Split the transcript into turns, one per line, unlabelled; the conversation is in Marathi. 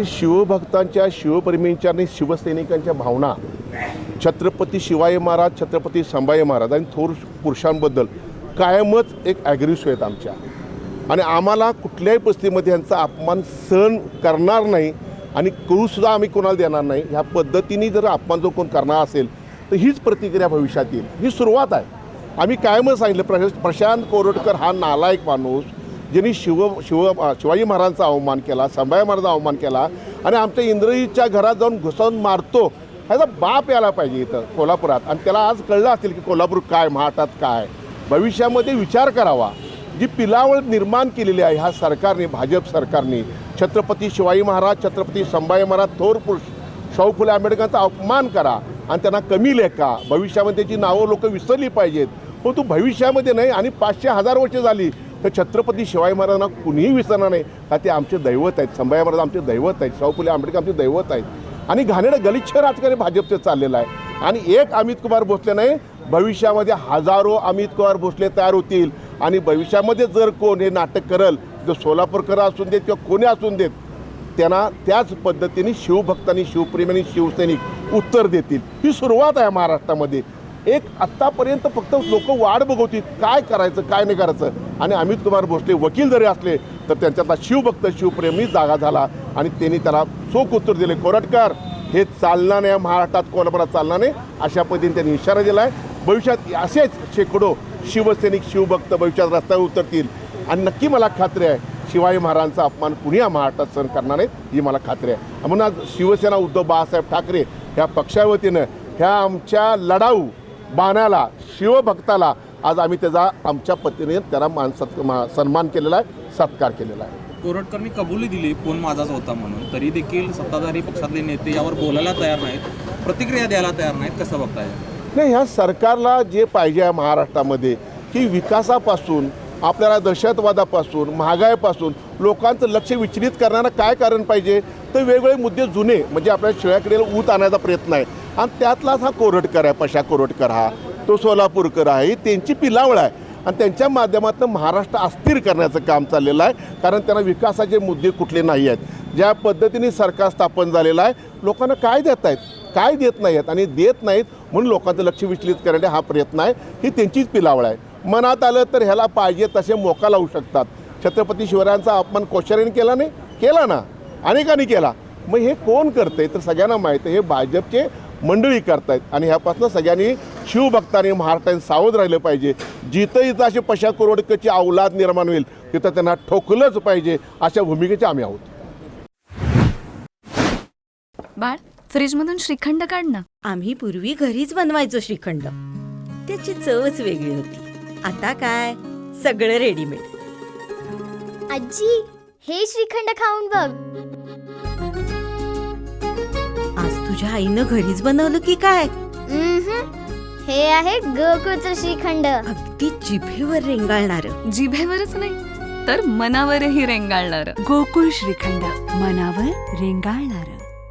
शिवभक्तांच्या, शिवप्रेमींच्या आणि शिवसैनिकांच्या भावना छत्रपती शिवाजी महाराज, छत्रपती संभाजी महाराज आणि थोर पुरुषांबद्दल कायमच एक ॲग्रेसिव्ह आहेत आमच्या. आणि आम्हाला कुठल्याही परिस्थितीमध्ये यांचा अपमान सहन करणार नाही आणि करूसुद्धा आम्ही कोणाला देणार नाही. ह्या पद्धतीने जर अपमान जो कोण करणार असेल तर हीच प्रतिक्रिया भविष्यात येईल. ही सुरुवात आहे. आम्ही कायमच सांगितलं, प्रशांत कोरोटकर हा नालायक माणूस ज्यांनी शिवाजी महाराजांचा अवमान केला, संभाजी महाराजांचा अवमान केला आणि आमच्या इंद्रजीतच्या घरात जाऊन घुसवून मारतो, ह्याचा बाप यायला पाहिजे इथं कोल्हापुरात. आणि त्याला आज कळलं असेल की कोल्हापूर काय, महाराष्ट्रात काय. भविष्यामध्ये विचार करावा. जी पिलावळ निर्माण केलेली आहे ह्या सरकारने, भाजप सरकारने, छत्रपती शिवाजी महाराज, छत्रपती संभाजी महाराज, थोर पुरुष शाहू फुले आंबेडकरांचा अपमान करा आणि त्यांना कमी लेखा. भविष्यामध्ये त्याची नावं लोक विसरली पाहिजेत. पण तू भविष्यामध्ये नाही आणि 500-1000 वर्ष झाली तर छत्रपती शिवाजी महाराजांना कुणीही विसरणार नाही. का ते आमचे दैवत आहेत, संभाजी महाराज आमचे दैवत आहेत, शाहू फुले आंबेडकर आमचे दैवत आहेत. आणि घाणेरडं गलिच्छ राजकारण भाजपचं चाललेलं आहे. आणि एक अमित कुमार भोसले नाही, भविष्यामध्ये हजारो अमित कुमार भोसले तयार होतील. आणि भविष्यामध्ये जर कोण हे नाटक करल, जो सोलापूरकर असून देत किंवा कोणी असून देत, त्यांना त्याच पद्धतीने शिवभक्तांनी, शिवप्रेमींनी, शिवसैनिक उत्तर देतील. ही सुरुवात आहे महाराष्ट्रामध्ये. एक आत्तापर्यंत फक्त लोक वाट बघवतील काय करायचं, काय नाही करायचं. आणि अमित कुमार भोसले वकील जरी असले तर त्यांच्यातला शिवभक्त, शिवप्रेमी जागा झाला आणि त्यांनी त्याला चोख उत्तर दिले. कोरटकर हे चालणार नाही, महाराष्ट्रात कोल्हापुरात चालणार नाही, अशा पद्धतीने त्यांनी इशारा दिला आहे. भविष्यात असेच शेकडो शिवसैनिक, शिवभक्त भविष्यात रस्त्यावर उतरतील. आणि नक्की मला खात्री आहे शिवाजी महाराजांचा अपमान कुणी या महाराष्ट्रात सहन करणार नाही, ही मला खात्री आहे. म्हणून आज शिवसेना उद्धव बाळासाहेब ठाकरे ह्या पक्षावतीनं ह्या आमच्या लढाऊ बाणाला, शिवभक्ताला आज आम्ही त्याचा आमच्या पद्धतीने त्याला सन्मान केलेला आहे, सत्कार केलेला आहे.
कोरटकरनी कबुली दिली फोन माझाच होता म्हणून, तरी देखील सत्ताधारी पक्षातले नेते यावर बोलायला तयार नाहीत, प्रतिक्रिया द्यायला तयार नाहीत. कसं बघताय?
नाही, ह्या सरकारला जे पाहिजे आहे महाराष्ट्रामध्ये की विकासापासून, आपल्याला दहशतवादापासून, महागाईपासून लोकांचं लक्ष विचलित करणारं काय कारण पाहिजे, तर वेगवेगळे मुद्दे जुने म्हणजे आपल्या शिळ्याकडे ऊत आणायचा प्रयत्न आहे. आणि त्यातलाच हा कोरटकर आहे, पशा कोरटकर हा, तो सोलापूरकर आहे, ही त्यांची पिलावळ आहे. आणि त्यांच्या माध्यमातून महाराष्ट्र अस्थिर करण्याचं काम चाललेलं आहे. कारण त्यांना विकासाचे मुद्दे कुठले नाही आहेत. ज्या पद्धतीने सरकार स्थापन झालेलं आहे, लोकांना काय देत आहेत, काय देत नाही आहेत आणि देत नाहीत म्हणून लोकांचं लक्ष विचलित करण्याचा हा प्रयत्न आहे. ही त्यांचीच पिलावळ आहे. मनात आलं तर ह्याला पाहिजे तसे मोका लावू शकतात. छत्रपती शिवरायांचा अपमान कोश्यारीने केला नाही, केला ना, अनेकांनी केला. मग हे कोण करतंय तर सगळ्यांना माहीत आहे, हे भाजपचे मंडळी करतायत. आणि ह्यापासून सगळ्यांनी शिवभक्तांनी, महाराष्ट्राने सावध राहिलं पाहिजे. जिथं अशी पशा कोरटकरची अवलाद निर्माण होईल तिथं त्यांना ठोकलंच पाहिजे, अशा भूमिकेचे आम्ही आहोत.
बाळ, फ्रीजमधून श्रीखंड काढ ना.
आम्ही पूर्वी घरीच बनवायचो श्रीखंड, त्याची चवच वेगळी होती. आता काय सगळं रेडीमेड.
आजी, हे श्रीखंड खाऊन बघ.
आज तुझ्या आईनं घरीच बनवलं की काय?
हे आहे गोकुळचं श्रीखंड.
अगदी जिभेवर रेंगाळणार.
जिभेवरच नाही तर मनावरही रेंगाळणार.
गोकुळ श्रीखंड, मनावर रेंगाळणार.